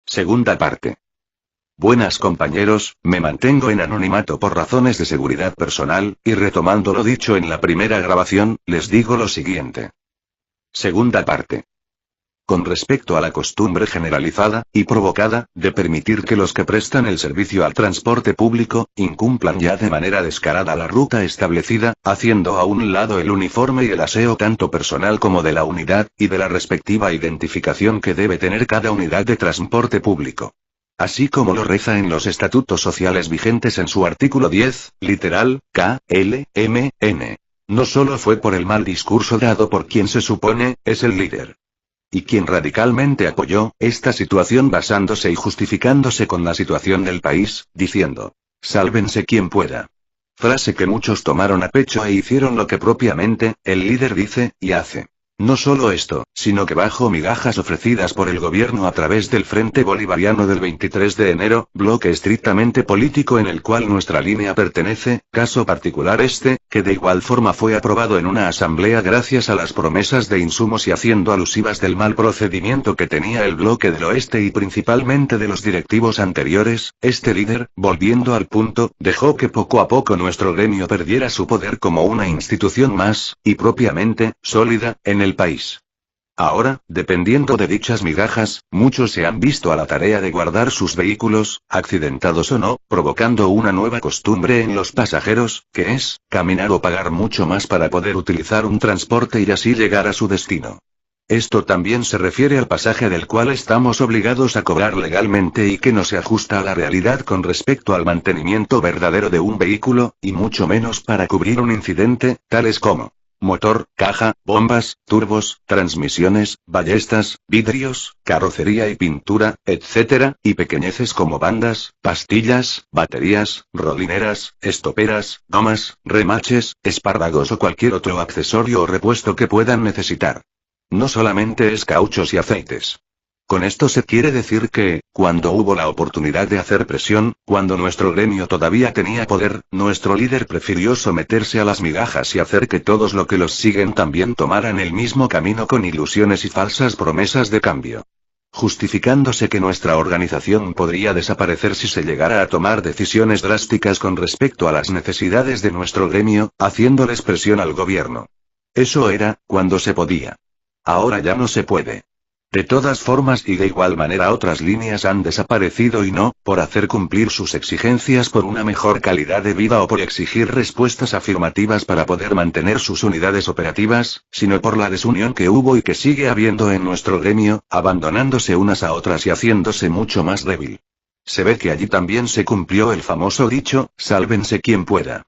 Segunda parte. Buenas compañeros, me mantengo en anonimato por razones de seguridad personal, y retomando lo dicho en la primera grabación, les digo lo siguiente. Segunda parte. Con respecto a la costumbre generalizada, y provocada, de permitir que los que prestan el servicio al transporte público, incumplan ya de manera descarada la ruta establecida, haciendo a un lado el uniforme y el aseo tanto personal como de la unidad, y de la respectiva identificación que debe tener cada unidad de transporte público. Así como lo reza en los estatutos sociales vigentes en su artículo 10, literal, K, L, M, N. No solo fue por el mal discurso dado por quien se supone, es el líder. Y quien radicalmente apoyó esta situación basándose y justificándose con la situación del país, diciendo, sálvense quien pueda. Frase que muchos tomaron a pecho e hicieron lo que propiamente, el líder dice, y hace. No solo esto, sino que bajo migajas ofrecidas por el gobierno a través del Frente Bolivariano del 23 de enero, bloque estrictamente político en el cual nuestra línea pertenece, caso particular este, que de igual forma fue aprobado en una asamblea gracias a las promesas de insumos y haciendo alusivas del mal procedimiento que tenía el bloque del oeste y principalmente de los directivos anteriores, este líder, volviendo al punto, dejó que poco a poco nuestro gremio perdiera su poder como una institución más, y propiamente, sólida, en el país. Ahora, dependiendo de dichas migajas, muchos se han visto a la tarea de guardar sus vehículos, accidentados o no, provocando una nueva costumbre en los pasajeros, que es, caminar o pagar mucho más para poder utilizar un transporte y así llegar a su destino. Esto también se refiere al pasaje del cual estamos obligados a cobrar legalmente y que no se ajusta a la realidad con respecto al mantenimiento verdadero de un vehículo, y mucho menos para cubrir un incidente, tales como motor, caja, bombas, turbos, transmisiones, ballestas, vidrios, carrocería y pintura, etc., y pequeñeces como bandas, pastillas, baterías, rolineras, estoperas, gomas, remaches, espárragos o cualquier otro accesorio o repuesto que puedan necesitar. No solamente es cauchos y aceites. Con esto se quiere decir que, cuando hubo la oportunidad de hacer presión, cuando nuestro gremio todavía tenía poder, nuestro líder prefirió someterse a las migajas y hacer que todos los que los siguen también tomaran el mismo camino con ilusiones y falsas promesas de cambio. Justificándose que nuestra organización podría desaparecer si se llegara a tomar decisiones drásticas con respecto a las necesidades de nuestro gremio, haciéndoles presión al gobierno. Eso era, cuando se podía. Ahora ya no se puede. De todas formas y de igual manera otras líneas han desaparecido y no, por hacer cumplir sus exigencias por una mejor calidad de vida o por exigir respuestas afirmativas para poder mantener sus unidades operativas, sino por la desunión que hubo y que sigue habiendo en nuestro gremio, abandonándose unas a otras y haciéndose mucho más débil. Se ve que allí también se cumplió el famoso dicho, sálvense quien pueda.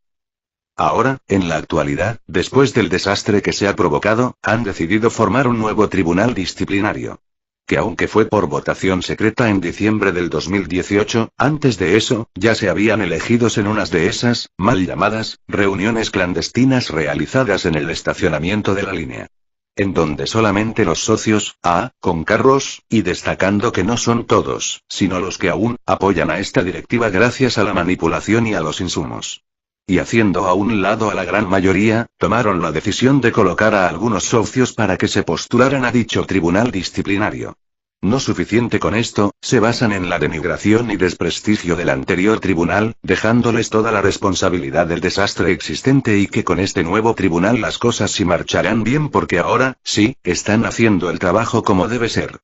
Ahora, en la actualidad, después del desastre que se ha provocado, han decidido formar un nuevo tribunal disciplinario. Que aunque fue por votación secreta en diciembre del 2018, antes de eso, ya se habían elegidos en unas de esas, mal llamadas, reuniones clandestinas realizadas en el estacionamiento de la línea. En donde solamente los socios, con carros, y destacando que no son todos, sino los que aún, apoyan a esta directiva gracias a la manipulación y a los insumos. Y haciendo a un lado a la gran mayoría, tomaron la decisión de colocar a algunos socios para que se postularan a dicho tribunal disciplinario. No suficiente con esto, se basan en la denigración y desprestigio del anterior tribunal, dejándoles toda la responsabilidad del desastre existente y que con este nuevo tribunal las cosas sí marcharán bien porque ahora, sí, están haciendo el trabajo como debe ser.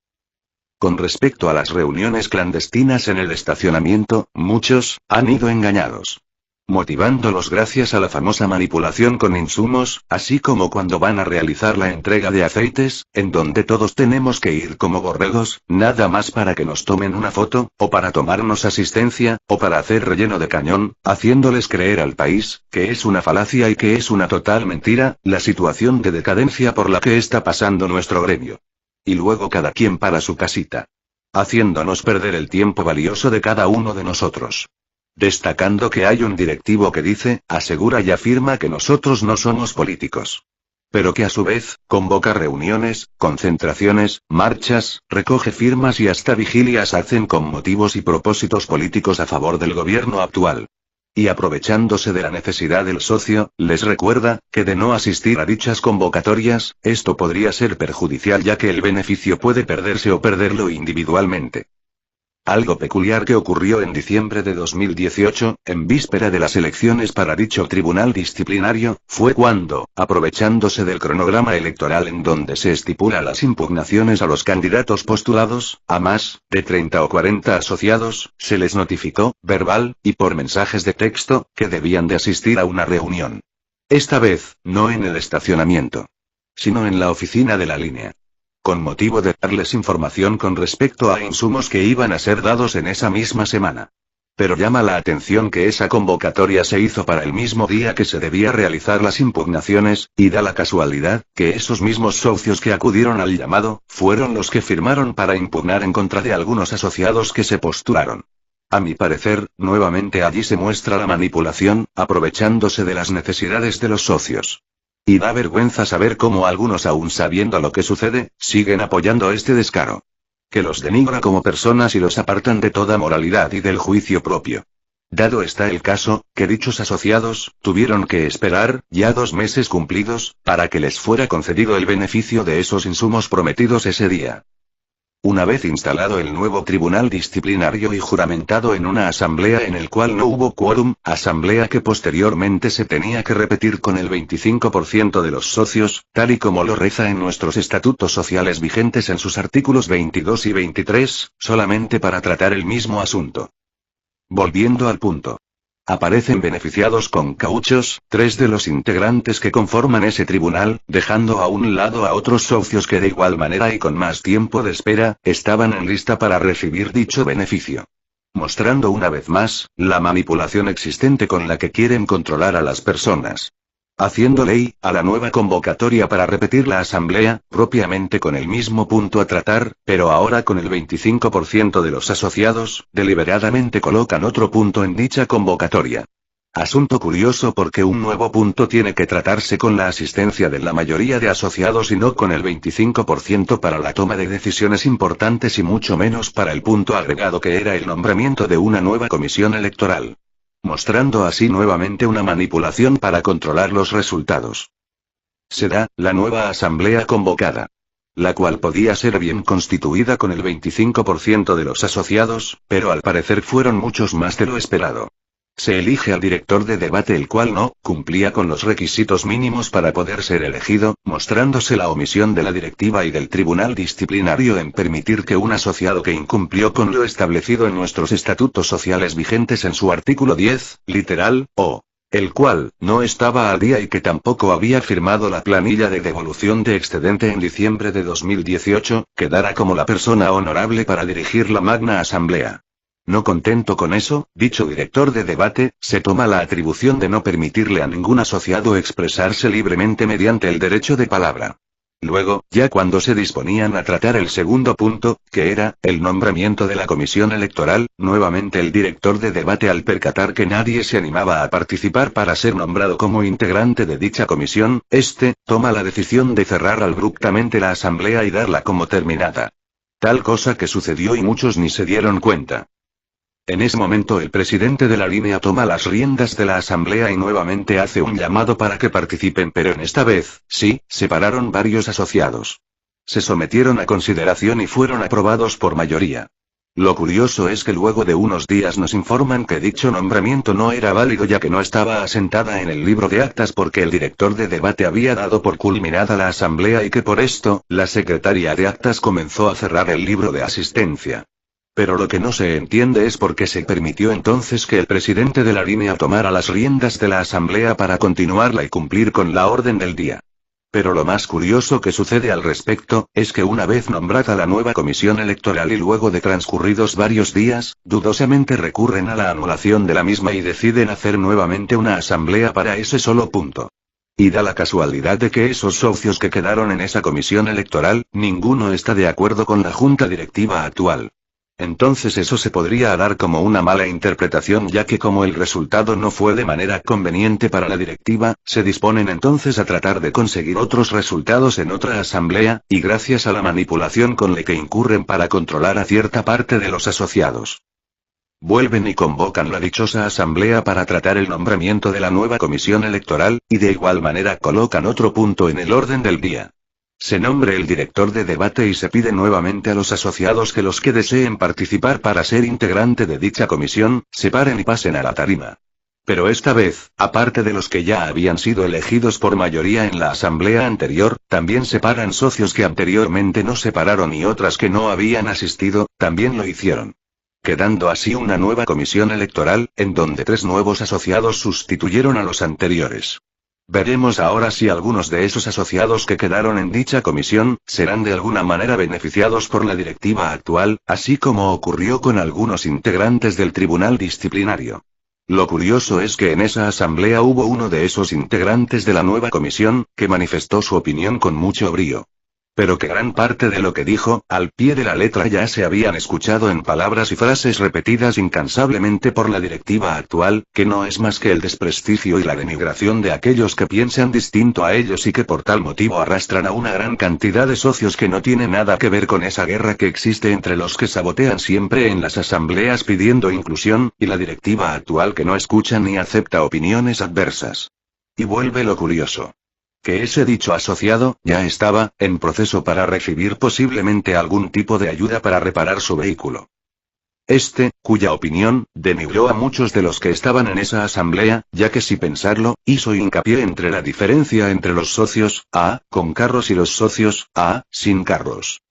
Con respecto a las reuniones clandestinas en el estacionamiento, muchos han ido engañados. Motivándolos gracias a la famosa manipulación con insumos, así como cuando van a realizar la entrega de aceites, en donde todos tenemos que ir como borregos, nada más para que nos tomen una foto, o para tomarnos asistencia, o para hacer relleno de cañón, haciéndoles creer al país, que es una falacia y que es una total mentira, la situación de decadencia por la que está pasando nuestro gremio. Y luego cada quien para su casita. Haciéndonos perder el tiempo valioso de cada uno de nosotros. Destacando que hay un directivo que dice, asegura y afirma que nosotros no somos políticos. Pero que a su vez, convoca reuniones, concentraciones, marchas, recoge firmas y hasta vigilias hacen con motivos y propósitos políticos a favor del gobierno actual. Y aprovechándose de la necesidad del socio, les recuerda, que de no asistir a dichas convocatorias, esto podría ser perjudicial ya que el beneficio puede perderse o perderlo individualmente. Algo peculiar que ocurrió en diciembre de 2018, en víspera de las elecciones para dicho tribunal disciplinario, fue cuando, aprovechándose del cronograma electoral en donde se estipula las impugnaciones a los candidatos postulados, a más de 30 o 40 asociados, se les notificó, verbal, y por mensajes de texto, que debían de asistir a una reunión. Esta vez, no en el estacionamiento, sino en la oficina de la línea, con motivo de darles información con respecto a insumos que iban a ser dados en esa misma semana. Pero llama la atención que esa convocatoria se hizo para el mismo día que se debía realizar las impugnaciones, y da la casualidad, que esos mismos socios que acudieron al llamado, fueron los que firmaron para impugnar en contra de algunos asociados que se postularon. A mi parecer, nuevamente allí se muestra la manipulación, aprovechándose de las necesidades de los socios. Y da vergüenza saber cómo algunos, aún sabiendo lo que sucede, siguen apoyando este descaro. Que los denigra como personas y los apartan de toda moralidad y del juicio propio. Dado está el caso, que dichos asociados, tuvieron que esperar, ya 2 meses cumplidos, para que les fuera concedido el beneficio de esos insumos prometidos ese día. Una vez instalado el nuevo tribunal disciplinario y juramentado en una asamblea en el cual no hubo quórum, asamblea que posteriormente se tenía que repetir con el 25% de los socios, tal y como lo reza en nuestros estatutos sociales vigentes en sus artículos 22 y 23, solamente para tratar el mismo asunto. Volviendo al punto. Aparecen beneficiados con cauchos, 3 de los integrantes que conforman ese tribunal, dejando a un lado a otros socios que de igual manera y con más tiempo de espera, estaban en lista para recibir dicho beneficio. Mostrando una vez más, la manipulación existente con la que quieren controlar a las personas. Haciendo ley, a la nueva convocatoria para repetir la asamblea, propiamente con el mismo punto a tratar, pero ahora con el 25% de los asociados, deliberadamente colocan otro punto en dicha convocatoria. Asunto curioso porque un nuevo punto tiene que tratarse con la asistencia de la mayoría de asociados y no con el 25% para la toma de decisiones importantes y mucho menos para el punto agregado que era el nombramiento de una nueva comisión electoral. Mostrando así nuevamente una manipulación para controlar los resultados. Será la nueva asamblea convocada, la cual podía ser bien constituida con el 25% de los asociados, pero al parecer fueron muchos más de lo esperado. Se elige al director de debate el cual no cumplía con los requisitos mínimos para poder ser elegido, mostrándose la omisión de la directiva y del tribunal disciplinario en permitir que un asociado que incumplió con lo establecido en nuestros estatutos sociales vigentes en su artículo 10, literal, o el cual no estaba al día y que tampoco había firmado la planilla de devolución de excedente en diciembre de 2018, quedara como la persona honorable para dirigir la magna asamblea. No contento con eso, dicho director de debate, se toma la atribución de no permitirle a ningún asociado expresarse libremente mediante el derecho de palabra. Luego, ya cuando se disponían a tratar el segundo punto, que era el nombramiento de la comisión electoral, nuevamente el director de debate, al percatar que nadie se animaba a participar para ser nombrado como integrante de dicha comisión, toma la decisión de cerrar abruptamente la asamblea y darla como terminada. Tal cosa que sucedió y muchos ni se dieron cuenta. En ese momento el presidente de la línea toma las riendas de la asamblea y nuevamente hace un llamado para que participen, pero en esta vez, sí, separaron varios asociados. Se sometieron a consideración y fueron aprobados por mayoría. Lo curioso es que luego de unos días nos informan que dicho nombramiento no era válido ya que no estaba asentada en el libro de actas porque el director de debate había dado por culminada la asamblea y que por esto, la secretaria de actas comenzó a cerrar el libro de asistencia. Pero lo que no se entiende es por qué se permitió entonces que el presidente de la línea tomara las riendas de la asamblea para continuarla y cumplir con la orden del día. Pero lo más curioso que sucede al respecto, es que una vez nombrada la nueva comisión electoral y luego de transcurridos varios días, dudosamente recurren a la anulación de la misma y deciden hacer nuevamente una asamblea para ese solo punto. Y da la casualidad de que esos socios que quedaron en esa comisión electoral, ninguno está de acuerdo con la junta directiva actual. Entonces eso se podría dar como una mala interpretación ya que como el resultado no fue de manera conveniente para la directiva, se disponen entonces a tratar de conseguir otros resultados en otra asamblea, y gracias a la manipulación con la que incurren para controlar a cierta parte de los asociados. Vuelven y convocan la dichosa asamblea para tratar el nombramiento de la nueva comisión electoral, y de igual manera colocan otro punto en el orden del día. Se nombre el director de debate y se pide nuevamente a los asociados que los que deseen participar para ser integrante de dicha comisión, se paren y pasen a la tarima. Pero esta vez, aparte de los que ya habían sido elegidos por mayoría en la asamblea anterior, también se paran socios que anteriormente no se pararon y otras que no habían asistido, también lo hicieron. Quedando así una nueva comisión electoral, en donde 3 nuevos asociados sustituyeron a los anteriores. Veremos ahora si algunos de esos asociados que quedaron en dicha comisión, serán de alguna manera beneficiados por la directiva actual, así como ocurrió con algunos integrantes del Tribunal Disciplinario. Lo curioso es que en esa asamblea hubo uno de esos integrantes de la nueva comisión, que manifestó su opinión con mucho brío. Pero que gran parte de lo que dijo, al pie de la letra ya se habían escuchado en palabras y frases repetidas incansablemente por la directiva actual, que no es más que el desprestigio y la denigración de aquellos que piensan distinto a ellos y que por tal motivo arrastran a una gran cantidad de socios que no tienen nada que ver con esa guerra que existe entre los que sabotean siempre en las asambleas pidiendo inclusión, y la directiva actual que no escucha ni acepta opiniones adversas. Y vuelve lo curioso. Que ese dicho asociado, ya estaba, en proceso para recibir posiblemente algún tipo de ayuda para reparar su vehículo. Cuya opinión, denigró a muchos de los que estaban en esa asamblea, ya que si pensarlo, hizo hincapié entre la diferencia entre los socios, A, con carros y los socios, A, sin carros.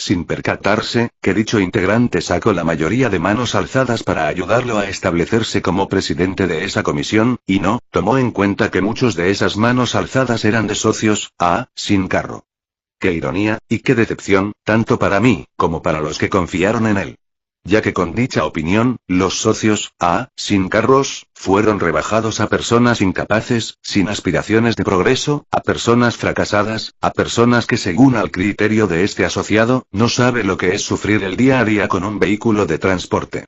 Sin percatarse, que dicho integrante sacó la mayoría de manos alzadas para ayudarlo a establecerse como presidente de esa comisión, y no, tomó en cuenta que muchos de esas manos alzadas eran de socios, sin carro. Qué ironía, y qué decepción, tanto para mí, como para los que confiaron en él. Ya que con dicha opinión, los socios, sin carros, fueron rebajados a personas incapaces, sin aspiraciones de progreso, a personas fracasadas, a personas que según al criterio de este asociado, no sabe lo que es sufrir el día a día con un vehículo de transporte.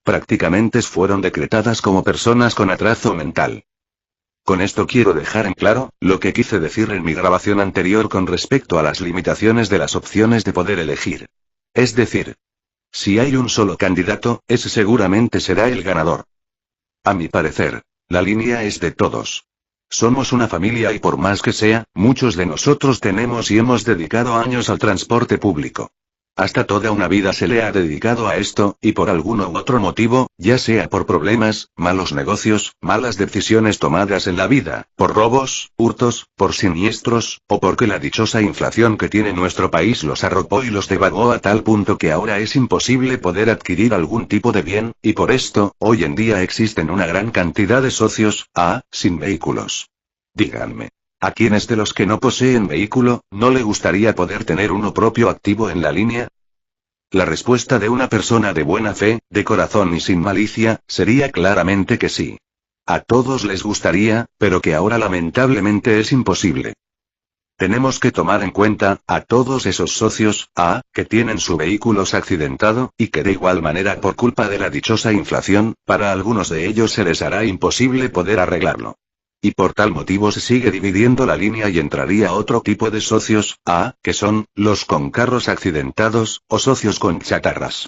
Prácticamente fueron decretadas como personas con atraso mental. Con esto quiero dejar en claro, lo que quise decir en mi grabación anterior con respecto a las limitaciones de las opciones de poder elegir. Es decir, si hay un solo candidato, ese seguramente será el ganador. A mi parecer, la línea es de todos. Somos una familia y por más que sea, muchos de nosotros tenemos y hemos dedicado años al transporte público. Hasta toda una vida se le ha dedicado a esto, y por algún u otro motivo, ya sea por problemas, malos negocios, malas decisiones tomadas en la vida, por robos, hurtos, por siniestros, o porque la dichosa inflación que tiene nuestro país los arropó y los devaluó a tal punto que ahora es imposible poder adquirir algún tipo de bien, y por esto, hoy en día existen una gran cantidad de socios, sin vehículos. Díganme. ¿A quiénes de los que no poseen vehículo, no le gustaría poder tener uno propio activo en la línea? La respuesta de una persona de buena fe, de corazón y sin malicia, sería claramente que sí. A todos les gustaría, pero que ahora lamentablemente es imposible. Tenemos que tomar en cuenta, a todos esos socios, que tienen su vehículo accidentado, y que de igual manera por culpa de la dichosa inflación, para algunos de ellos se les hará imposible poder arreglarlo. Y por tal motivo se sigue dividiendo la línea y entraría otro tipo de socios, que son, los con carros accidentados, o socios con chatarras.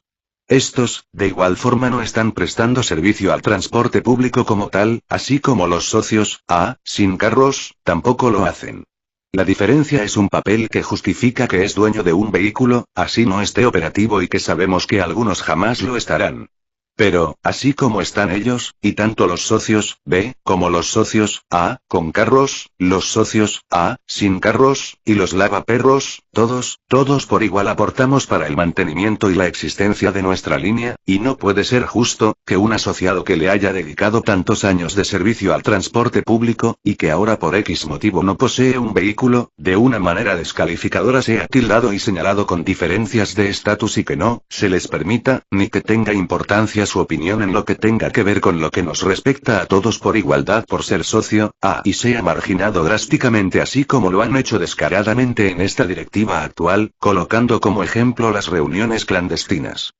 Estos, de igual forma no están prestando servicio al transporte público como tal, así como los socios, sin carros, tampoco lo hacen. La diferencia es un papel que justifica que es dueño de un vehículo, así no esté operativo y que sabemos que algunos jamás lo estarán. Pero, así como están ellos, y tanto los socios, B, como los socios, con carros, los socios, sin carros, y los lavaperros, todos por igual aportamos para el mantenimiento y la existencia de nuestra línea, y no puede ser justo, que un asociado que le haya dedicado tantos años de servicio al transporte público, y que ahora por X motivo no posee un vehículo, de una manera descalificadora sea tildado y señalado con diferencias de estatus y que no, se les permita, ni que tenga importancia su opinión en lo que tenga que ver con lo que nos respecta a todos por igualdad por ser socio, y sea marginado drásticamente así como lo han hecho descaradamente en esta directiva actual, colocando como ejemplo las reuniones clandestinas.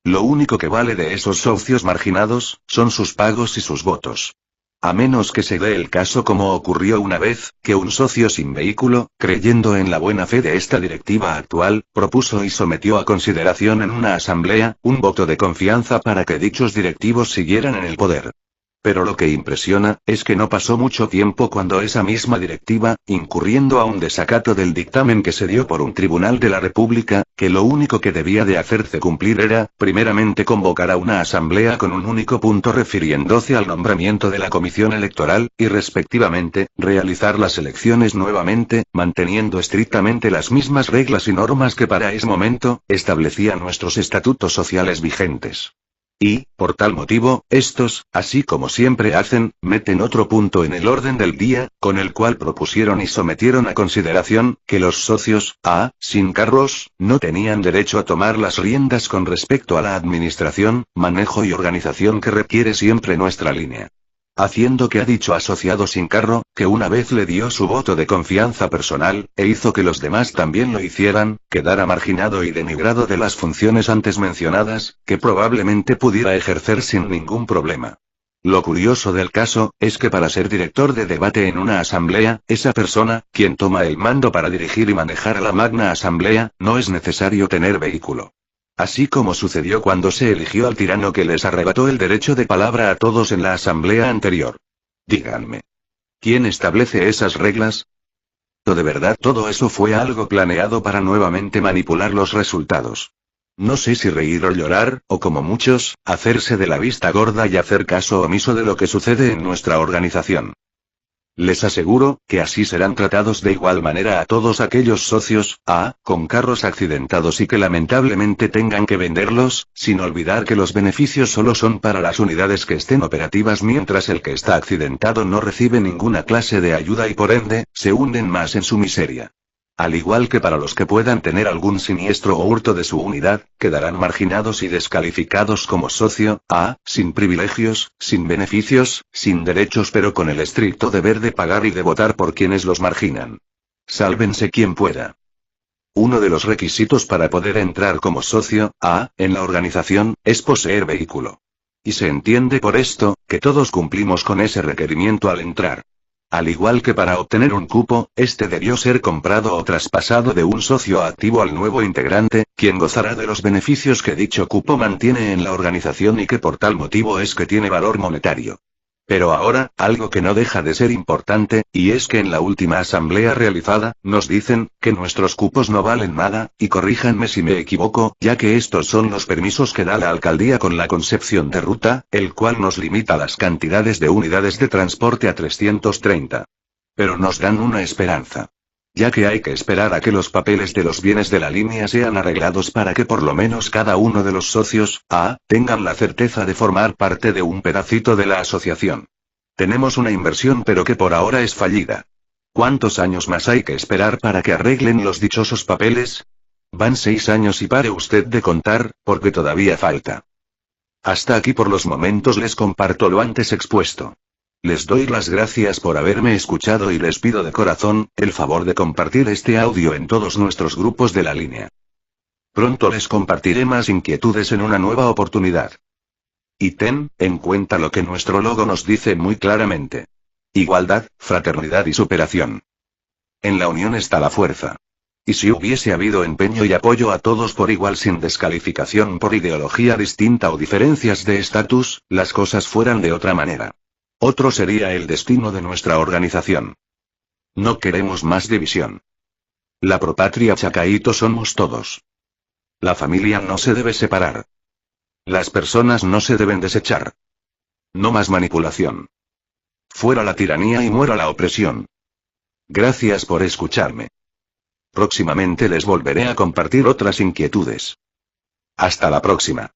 Lo único que vale de esos socios marginados, son sus pagos y sus votos. A menos que se dé el caso como ocurrió una vez, que un socio sin vehículo, creyendo en la buena fe de esta directiva actual, propuso y sometió a consideración en una asamblea, un voto de confianza para que dichos directivos siguieran en el poder. Pero lo que impresiona, es que no pasó mucho tiempo cuando esa misma directiva, incurriendo a un desacato del dictamen que se dio por un tribunal de la República, que lo único que debía de hacerse cumplir era, primeramente convocar a una asamblea con un único punto refiriéndose al nombramiento de la comisión electoral, y respectivamente, realizar las elecciones nuevamente, manteniendo estrictamente las mismas reglas y normas que para ese momento, establecían nuestros estatutos sociales vigentes. Y, por tal motivo, estos, así como siempre hacen, meten otro punto en el orden del día, con el cual propusieron y sometieron a consideración, que los socios, sin cargos, no tenían derecho a tomar las riendas con respecto a la administración, manejo y organización que requiere siempre nuestra línea. Haciendo que a dicho asociado sin cargo, que una vez le dio su voto de confianza personal, e hizo que los demás también lo hicieran, quedara marginado y denigrado de las funciones antes mencionadas, que probablemente pudiera ejercer sin ningún problema. Lo curioso del caso, es que para ser director de debate en una asamblea, esa persona, quien toma el mando para dirigir y manejar a la magna asamblea, no es necesario tener vehículo. Así como sucedió cuando se eligió al tirano que les arrebató el derecho de palabra a todos en la asamblea anterior. Díganme. ¿Quién establece esas reglas? ¿O de verdad todo eso fue algo planeado para nuevamente manipular los resultados? No sé si reír o llorar, o como muchos, hacerse de la vista gorda y hacer caso omiso de lo que sucede en nuestra organización. Les aseguro, que así serán tratados de igual manera a todos aquellos socios, con carros accidentados y que lamentablemente tengan que venderlos, sin olvidar que los beneficios solo son para las unidades que estén operativas mientras el que está accidentado no recibe ninguna clase de ayuda y por ende, se hunden más en su miseria. Al igual que para los que puedan tener algún siniestro o hurto de su unidad, quedarán marginados y descalificados como socio, sin privilegios, sin beneficios, sin derechos pero con el estricto deber de pagar y de votar por quienes los marginan. Sálvense quien pueda. Uno de los requisitos para poder entrar como socio, en la organización, es poseer vehículo. Y se entiende por esto, que todos cumplimos con ese requerimiento al entrar. Al igual que para obtener un cupo, este debió ser comprado o traspasado de un socio activo al nuevo integrante, quien gozará de los beneficios que dicho cupo mantiene en la organización y que por tal motivo es que tiene valor monetario. Pero ahora, algo que no deja de ser importante, y es que en la última asamblea realizada, nos dicen, que nuestros cupos no valen nada, y corríjanme si me equivoco, ya que estos son los permisos que da la alcaldía con la concepción de ruta, el cual nos limita las cantidades de unidades de transporte a 330. Pero nos dan una esperanza. Ya que hay que esperar a que los papeles de los bienes de la línea sean arreglados para que por lo menos cada uno de los socios, tengan la certeza de formar parte de un pedacito de la asociación. Tenemos una inversión pero que por ahora es fallida. ¿Cuántos años más hay que esperar para que arreglen los dichosos papeles? Van 6 años y pare usted de contar, porque todavía falta. Hasta aquí por los momentos les comparto lo antes expuesto. Les doy las gracias por haberme escuchado y les pido de corazón, el favor de compartir este audio en todos nuestros grupos de la línea. Pronto les compartiré más inquietudes en una nueva oportunidad. Y ten en cuenta lo que nuestro logo nos dice muy claramente. Igualdad, fraternidad y superación. En la unión está la fuerza. Y si hubiese habido empeño y apoyo a todos por igual sin descalificación por ideología distinta o diferencias de estatus, las cosas fueran de otra manera. Otro sería el destino de nuestra organización. No queremos más división. La propatria Chacaíto somos todos. La familia no se debe separar. Las personas no se deben desechar. No más manipulación. Fuera la tiranía y muera la opresión. Gracias por escucharme. Próximamente les volveré a compartir otras inquietudes. Hasta la próxima.